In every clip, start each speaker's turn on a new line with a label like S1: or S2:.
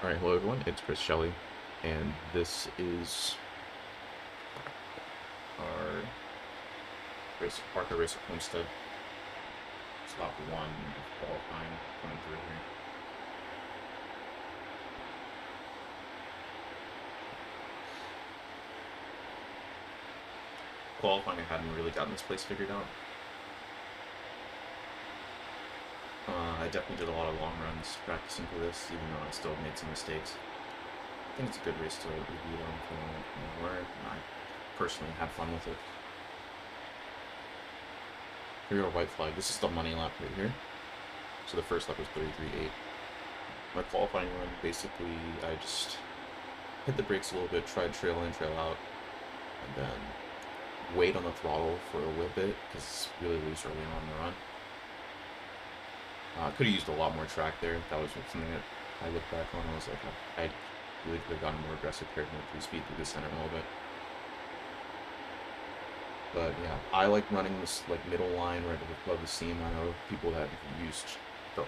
S1: Alright, hello everyone, it's Chris Shelley, and this is our ARCA race at Homestead. Stop 1 of qualifying coming through here. Qualifying, I hadn't really gotten this place figured out. I definitely did a lot of long runs practicing for this, even though I still made some mistakes. I think it's a good race to review on for where I personally had fun with it. Here we are, white flag. This is the money lap right here. So the first lap was 33.8. My qualifying run, basically, I just hit the brakes a little bit, tried trail in, trail out, and then wait on the throttle for a little bit, because it's really loose early on in the run. I could have used a lot more track there. That was something that I look back on. I was like, I really could have gotten more aggressive, carried more 3-speed through the center a little bit. But yeah, I like running this like middle line right above the seam. I know people that have used the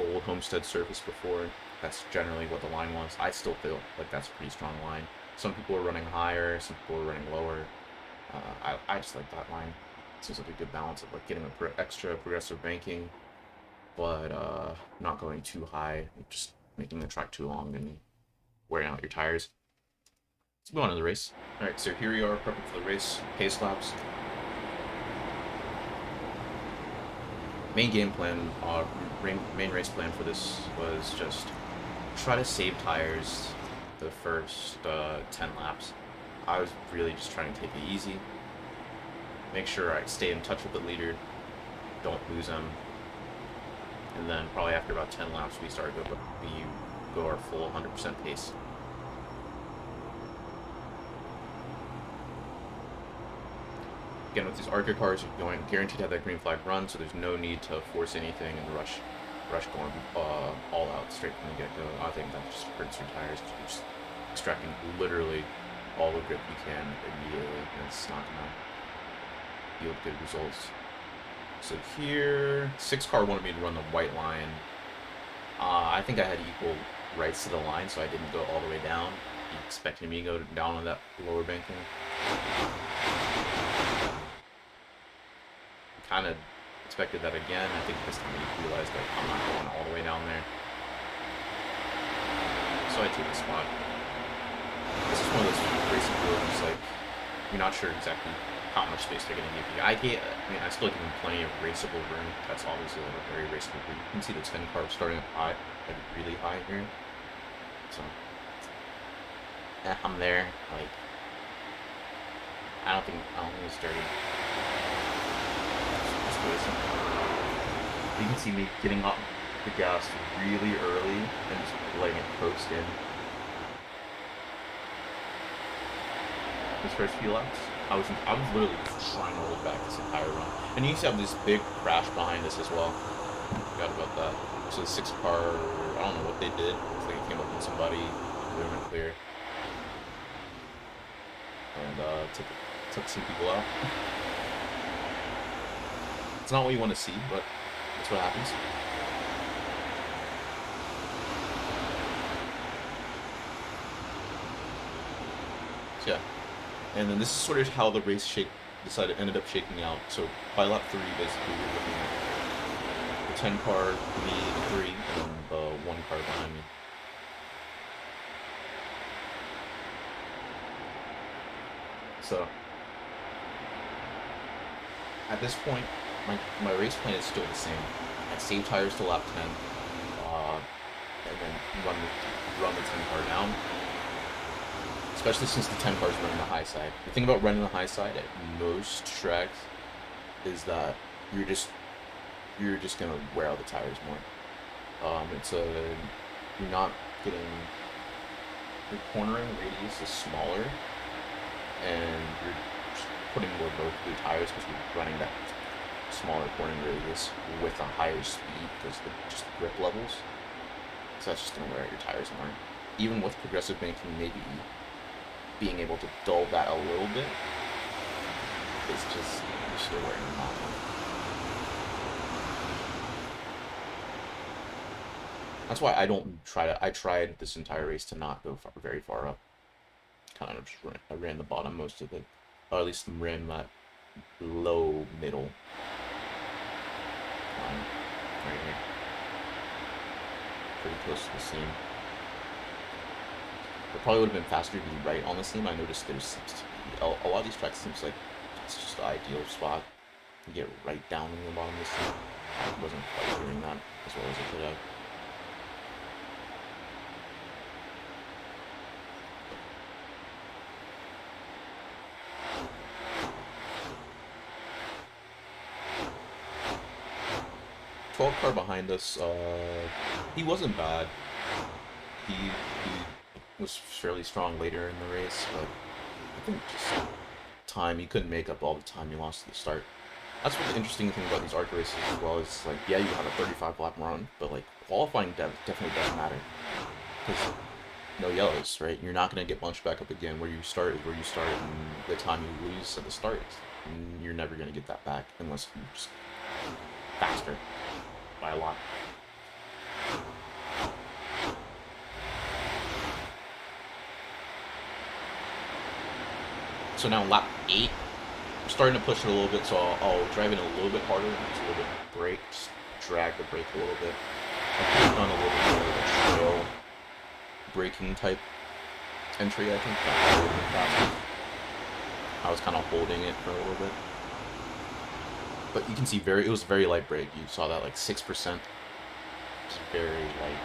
S1: old Homestead surface before. That's generally what the line was. I still feel like that's a pretty strong line. Some people are running higher, some people are running lower. I just like that line. It seems like a good balance of like getting an extra progressive banking, but not going too high, just making the track too long and wearing out your tires. Let's move on to the race. Alright, so here we are prepping for the race, pace laps. Main game plan, main race plan for this was just try to save tires the first 10 laps. I was really just trying to take it easy, make sure I stay in touch with the leader, don't lose them, and then probably after about 10 laps we start to go our full 100% pace. Again, with these ARCA cars, you're guaranteed to have that green flag run, so there's no need to force anything and rush going all out straight from the get-go. I think that just hurts your tires. You're just extracting literally all the grip you can immediately, and it's not going to yield good results. So here, 6 car wanted me to run the white line. I think I had equal rights to the line, so I didn't go all the way down. He expected me to go down on that lower banking. Kind of expected that again. I think this time he realized that I'm not going all the way down there. So I took the spot. This is one of those racing fields, like, you're not sure exactly how much space they're going to give you. I still give them plenty of raceable room. That's obviously like a very raceable room. You can see the 10 car starting up high, like really high here. So, I'm there. Like, I don't think it's dirty. You can see me getting off the gas really early and just letting it coast in. These first few laps, I was literally just trying to hold back this entire run. And you can see I have this big crash behind us as well. Forgot about that. So the 6 car, I don't know what they did. It's like it came up with somebody, they went clear, and took some people out. It's not what you want to see, but that's what happens. So yeah, and then this is sort of how the race ended up shaking out. So by lap 3, basically, we're looking at the 10 car, me, the 3, and the 1 car behind me. So at this point, my race plan is still the same. I save tires to lap 10, and then run the 10 car down. Especially since the 10 car is running the high side. The thing about running the high side at most tracks is that you're just gonna wear out the tires more. You're not getting, your cornering radius is smaller, and you're just putting more load through the tires because you're running that smaller cornering radius with a higher speed because just grip levels. So that's just going to wear out your tires more. Even with progressive banking, maybe being able to dull that a little bit is just, you're still wearing them out. That's why I don't try to. I tried this entire race to not go very far up. Kind of just I ran the bottom most of it, or at least ran that low middle line right here, pretty close to the seam. It probably would have been faster to be right on the seam. I noticed there seems to be a lot of these tracks seems like it's just the ideal spot. You get right down in the bottom of the seam. I wasn't quite doing that as well as I could have. Car behind us, he wasn't bad. He was fairly strong later in the race, but I think just time, he couldn't make up all the time he lost at the start. That's what the interesting thing about these ARCA races as well is, like, yeah, you have a 35 lap run, but like qualifying definitely doesn't matter, because no yellows, right? You're not going to get bunched back up again. Where you start is where you start, and the time you lose at the start, you're never going to get that back unless you're just faster by a lot. So now lap 8, I'm starting to push it a little bit, so I'll drive in a little bit harder, use a little bit of brake, just drag the brake a little bit. I'll put on a little bit more of a trail braking type entry, I think. I was kind of holding it for a little bit. But you can see it was very light brake. You saw that, like 6%. It's very light.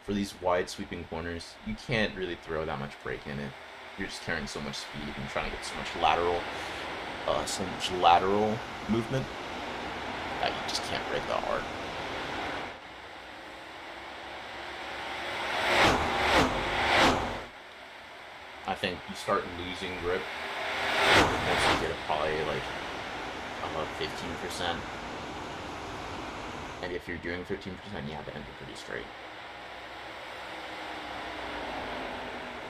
S1: For these wide sweeping corners, you can't really throw that much brake in it. You're just carrying so much speed and trying to get so much lateral movement that you just can't brake that hard. I think you start losing grip once you get probably like 15%. And if you're doing 15%, you have to enter pretty straight.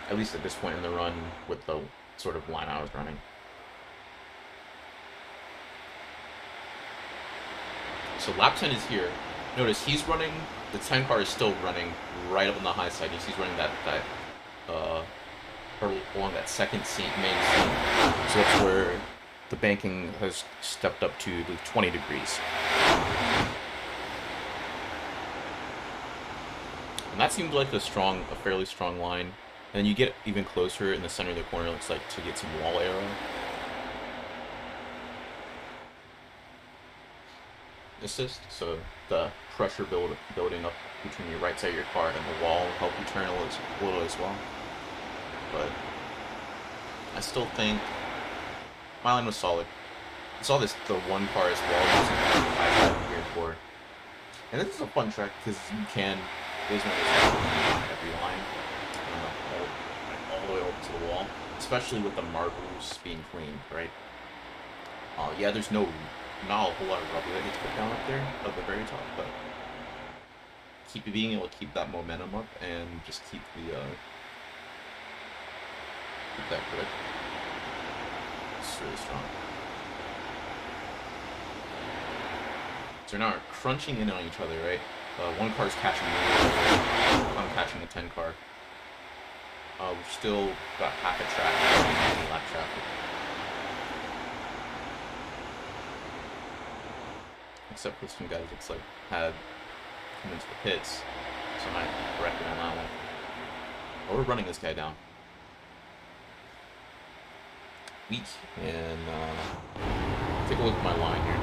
S1: At least at this point in the run with the sort of line I was running. So lap 10 is here. Notice he's running, the 10 car is still running right up on the high side. He's running along that second main seam. So that's where the banking has stepped up to 20 degrees. And that seemed like a fairly strong line. And you get even closer in the center of the corner, looks like, to get some wall arrow. Assist, so the pressure building up between your right side of your car and the wall will help you turn a little as well. But I still think my line was solid. I saw the one car as well using the gear for. And this is a fun track because you can basically every line all the way over to the wall, especially with the marbles being clean, right? Yeah, there's not a whole lot of rubber that gets put down up there at the very top, but being able to keep that momentum up and just keep that grip. It's really strong. So now we're crunching in on each other, right? One car's catching me, I'm catching the 10 car. We've still got half a track, lap traffic. Except for some guys looks like had come into the pits, so I might correct it on that one. Oh, we're running this guy down. Weak. And take a look at my line here.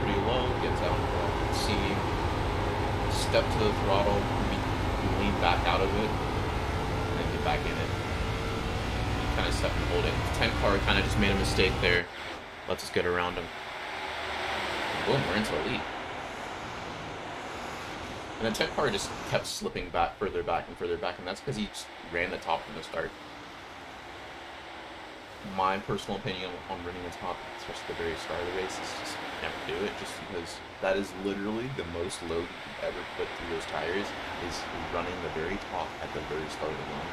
S1: Pretty low, gets out of C, step to the throttle, lean back out of it, and then get back in it. You kind of step and hold it. The 10 car kind of just made a mistake there. Lets us get around him. And boom, we're into the lead. And the 10 car just kept slipping back, further back and further back, and that's because he just ran the top from the start. My personal opinion on running the top, especially at the very start of the race, is just never do it, just because that is literally the most load you can ever put through those tires, is running the very top at the very start of the run.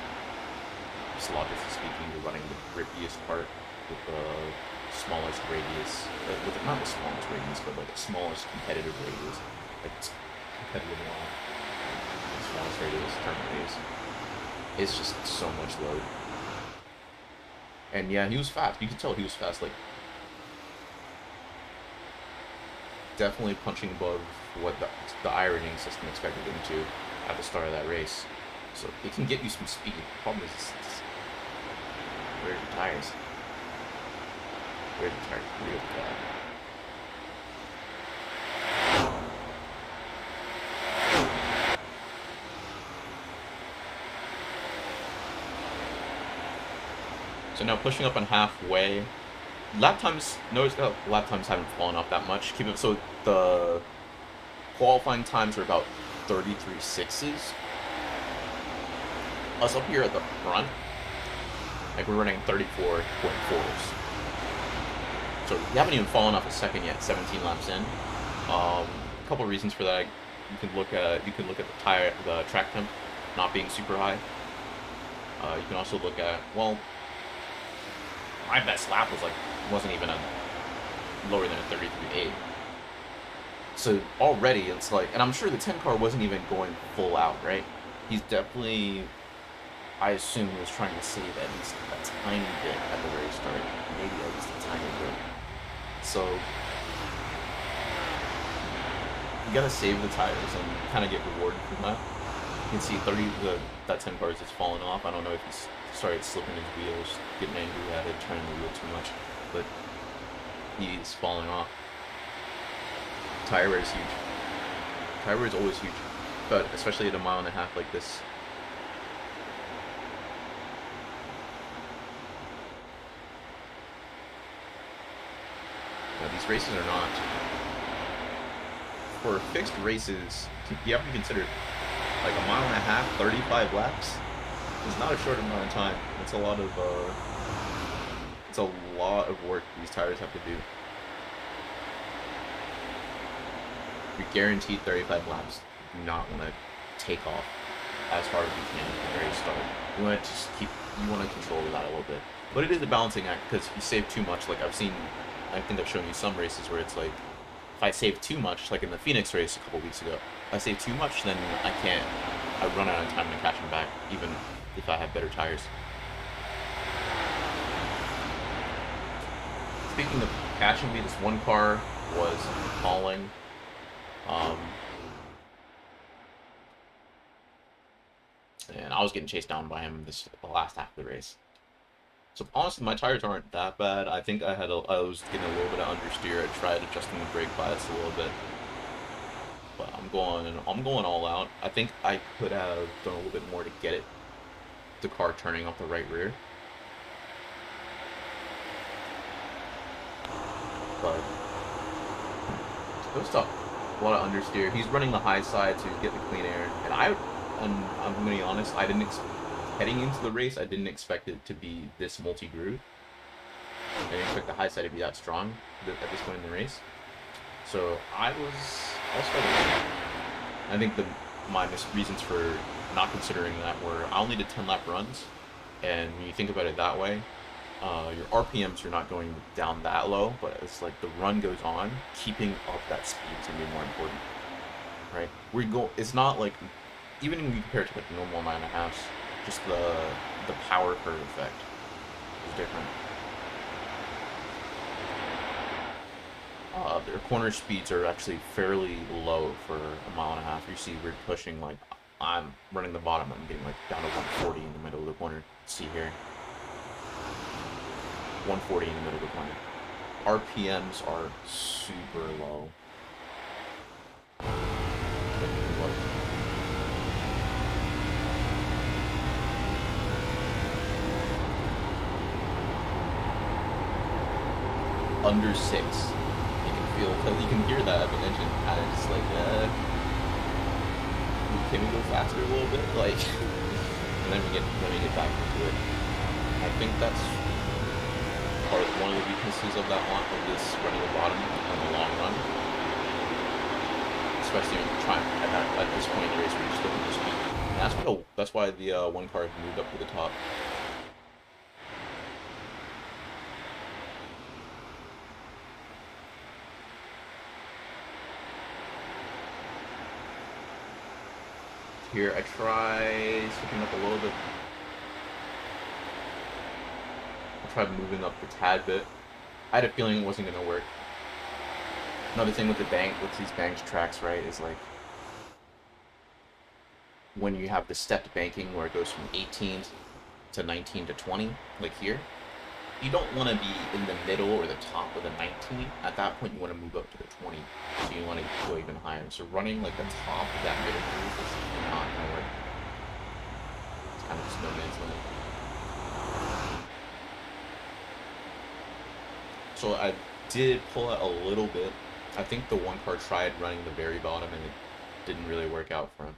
S1: Just logically speaking, you're running the grippiest part with the smallest radius, with not the smallest radius, but like the smallest competitive radius, like competitive line, the smallest radius, turn radius. It's just so much load. And yeah, he was fast. You could tell he was fast. Like, definitely punching above what the iRacing system expected him to at the start of that race. So it can get you some speed. The problem is, where's your tires? Where's your tires? Real bad. So now pushing up on halfway. Lap times, notice that lap times haven't fallen off that much. Keep it, so the qualifying times are about 33.6s. Us up here at the front, like we're running 34.4s. So we haven't even fallen off a second yet, 17 laps in. A couple of reasons for that. You can look at the track temp not being super high. You can also look at, well, my best lap wasn't even lower than a 33.8. So already it's like, and I'm sure the 10 car wasn't even going full out, right? He's definitely, I assume he was trying to save at least a tiny bit at the very start, maybe at least a tiny bit. So you gotta save the tires and kind of get rewarded from that. You can see that 10 car is just falling off. I don't know if he's started slipping his wheels, getting angry at it, turning the wheel too much, but he's falling off. Tire wear is huge. Tire wear is always huge, but especially at a mile and a half like this. Now, these races are not, for fixed races, you have to consider like a mile and a half, 35 laps. It's not a short amount of time. It's a lot of work these tires have to do. You're guaranteed 35 laps. You do not want to take off as hard as you can at the very start. You want to just you want to control that a little bit. But it is a balancing act, because if you save too much, like I think I've shown you some races where it's like, if I save too much, like in the Phoenix race a couple weeks ago, if I save too much, then I run out of time to catch them back, even if I have better tires. Speaking of catching me, this one car was falling. And I was getting chased down by him the last half of the race. So honestly, my tires aren't that bad. I think I was getting a little bit of understeer. I tried adjusting the brake bias a little bit. But I'm going all out. I think I could have done a little bit more to get the car turning off the right rear. But it was tough. A lot of understeer. He's running the high side to get the clean air, and I'm gonna be honest, heading into the race, I didn't expect it to be this multi-groove. I didn't expect the high side to be that strong at this point in the race. So I was struggling. I think my reasons for not considering that were, I only did 10 lap runs, and when you think about it that way, your RPMs are not going down that low, but it's like the run goes on, keeping up that speed is going to be more important, right? It's not like, even when you compare it to like normal 9.5s, just the power curve effect is different. Their corner speeds are actually fairly low for a mile and a half. You see we're pushing, like, I'm running the bottom, I'm getting like down to 140 in the middle of the corner. See here, 140 in the middle of the corner. RPMs are super low. under 6. You can hear that engine kind of just like, can we go faster a little bit? Like, and then we get back into it. I think that's one of the weaknesses of that one, of this running the bottom on the long run. Especially when you're trying at this point in the race where you're just looking for speed. And that's why the one car moved up to the top. Here I try sticking up a little bit. I tried moving up a tad bit. I had a feeling it wasn't gonna work. Another thing with these banked tracks, right, is like when you have the stepped banking where it goes from 18 to 19 to 20, like here, you don't want to be in the middle or the top of the 19. At that point, you want to move up to the 20, so you want to go even higher. So running like the top of that middle move is not going to work. It's kind of just no man's land. So I did pull out a little bit. I think the one car tried running the very bottom and it didn't really work out for him.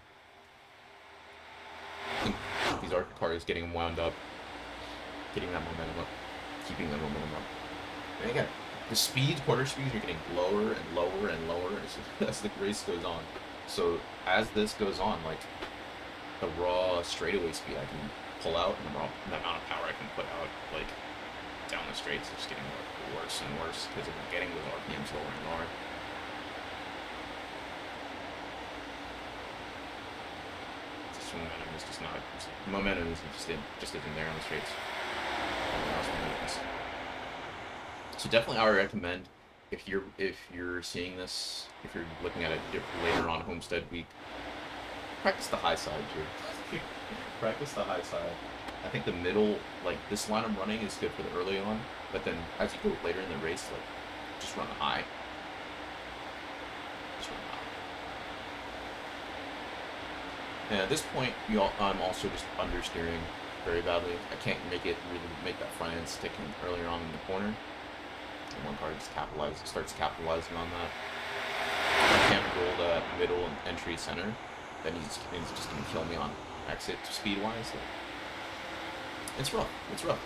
S1: I think these ARCA cars getting wound up, getting that momentum up, keeping that momentum up. And again, the speeds, quarter speeds, are getting lower and lower and lower as the race goes on. So as this goes on, like the raw straightaway speed I can pull out and the amount of power I can put out, like down the straights, is getting worse and worse because I'm getting those RPMs lower and lower. Momentum just isn't there on the straights. So definitely I would recommend, if you're seeing this, if you're looking at it later on Homestead week, practice the high side too. Practice the high side. I think the middle, like this line I'm running, is good for the early on, but then as you go later in the race, like just run high. Just run high. And at this point, I'm also just understeering very badly. I can't make that front end stick in earlier on in the corner. And one car just starts capitalizing on that. If I can't roll that middle and entry center, then he's just going to kill me on exit speed-wise. So it's rough. It's rough.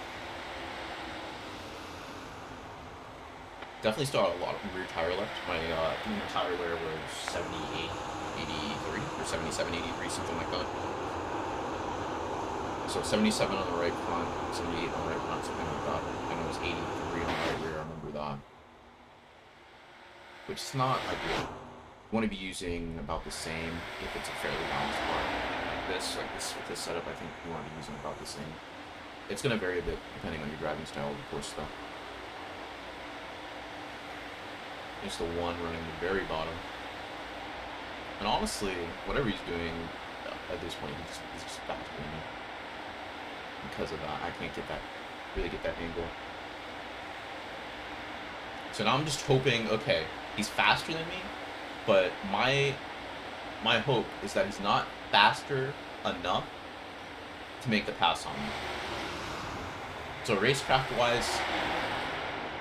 S1: Definitely still have a lot of rear tire left. My tire wear was 78, 83, or 77, 83, something like that. So 77 on the right front, 78 on the right front, something like that. And it was 83 on the right rear, I remember that. Which is not ideal. You want to be using about the same if it's a fairly balanced car. Like this with this setup, I think you want to be using about the same. It's going to vary a bit depending on your driving style, of course, though. It's the one running the very bottom. And honestly, whatever he's doing at this point, he's just faster than me. Because of that, I can't really get that angle. So now I'm just hoping, okay, he's faster than me, but my hope is that he's not faster enough to make the pass on me. So racecraft-wise,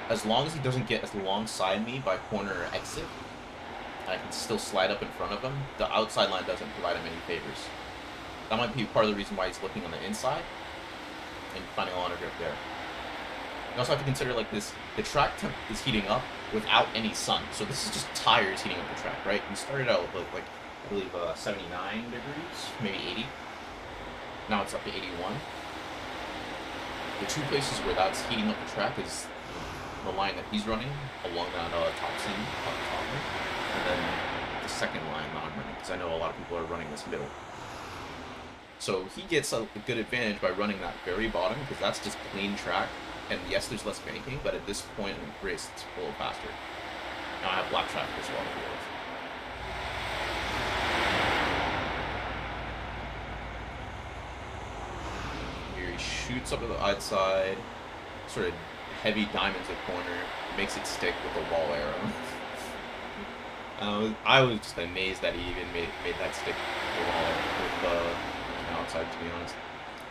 S1: as long as he doesn't get alongside me by corner or exit, I can still slide up in front of him. The outside line doesn't provide him any favors. That might be part of the reason why he's looking on the inside and finding a lot of grip there. You also have to consider, like, the track temp is heating up without any sun. So this is just tires heating up the track, right? We started out with, like I believe 79 degrees, maybe 80. Now it's up to 81. The two places where that's heating up the track is the line that he's running along that top seam, and then the second line that I'm running, because I know a lot of people are running this middle. So he gets a good advantage by running that very bottom, because that's just clean track, and yes, there's less banking, but at this point in the race, it's a little faster. Now I have black traffic as well to deal with. Here he shoots up to the outside, sort of heavy diamonds the corner, makes it stick with a wall arrow. I was just amazed that he even made that stick with the outside, to be honest.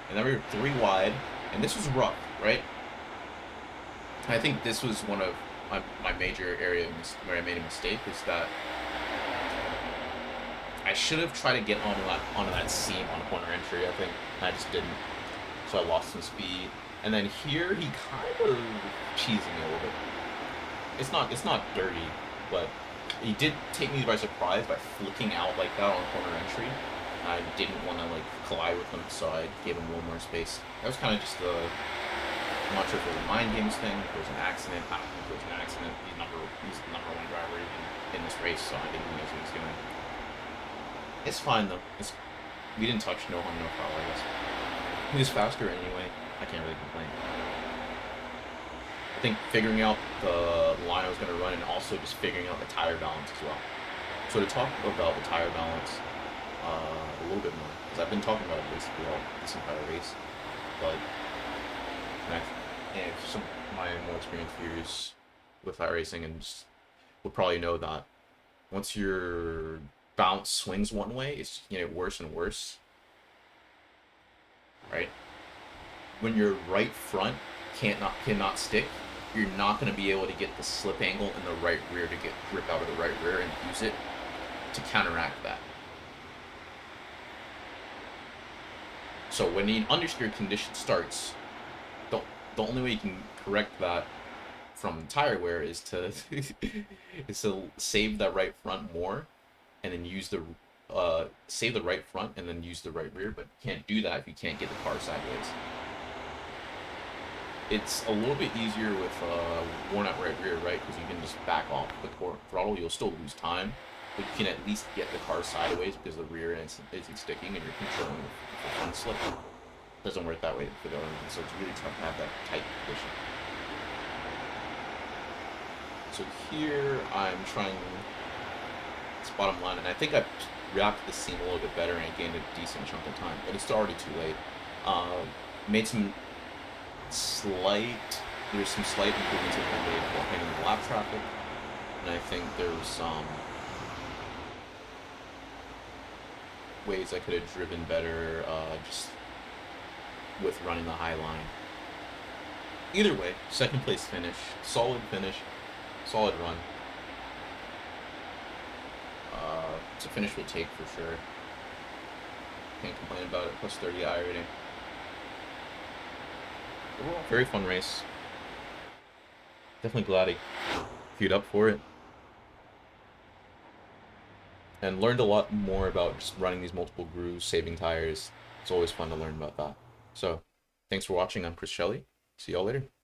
S1: And then we were 3 wide, and this was rough, right? I think this was one of my major area where I made a mistake is that I should have tried to get onto that seam on corner entry, I think, and I just didn't. So I lost some speed. And then here he kind of cheesing me a little bit. It's not dirty, but he did take me by surprise by flicking out like that on corner entry. I didn't want to like collide with him, so I gave him a little more space. That was kind of just the I'm not sure if it was a mind games thing, if it was an accident. I don't think it was an accident. He's the number one driver in this race, so I think he knows what he's doing. It's fine though. We didn't touch no harm, no foul, I guess. He was faster anyway. I can't really complain. I think figuring out the line I was going to run and also just figuring out the tire balance as well. So to talk about the tire balance a little bit more, because I've been talking about it basically all this entire race, but and some of my more experienced viewers with iRacing and just will probably know that once your bounce swings one way, it's just gonna get worse and worse. Right? When your right front cannot stick, you're not gonna be able to get the slip angle in the right rear to get grip out of the right rear and use it to counteract that. So when the understeer condition starts, the only way you can correct that from tire wear is to is to save that right front more, and then use the save the right front and then use the right rear. But you can't do that if you can't get the car sideways. It's a little bit easier with worn out right rear, right? Because you can just back off the throttle. You'll still lose time, but you can at least get the car sideways because the rear isn't sticking and you're controlling the front slip. Doesn't work that way for the other one, so it's really tough to have that tight position. So here I'm trying this bottom line, and I think I wrapped the seam a little bit better and I gained a decent chunk of time, but it's already too late. Made some there's some slight improvements that I made while handling the lap traffic, and I think there's some ways I could have driven better just with running the high line. Either way, second place finish, solid run. It's a finish we'll take for sure. Can't complain about it. Plus 30 I rating. Overall, very fun race. Definitely glad I queued up for it. And learned a lot more about just running these multiple grooves, saving tires. It's always fun to learn about that. So, thanks for watching. I'm Chris Shelley. See y'all later.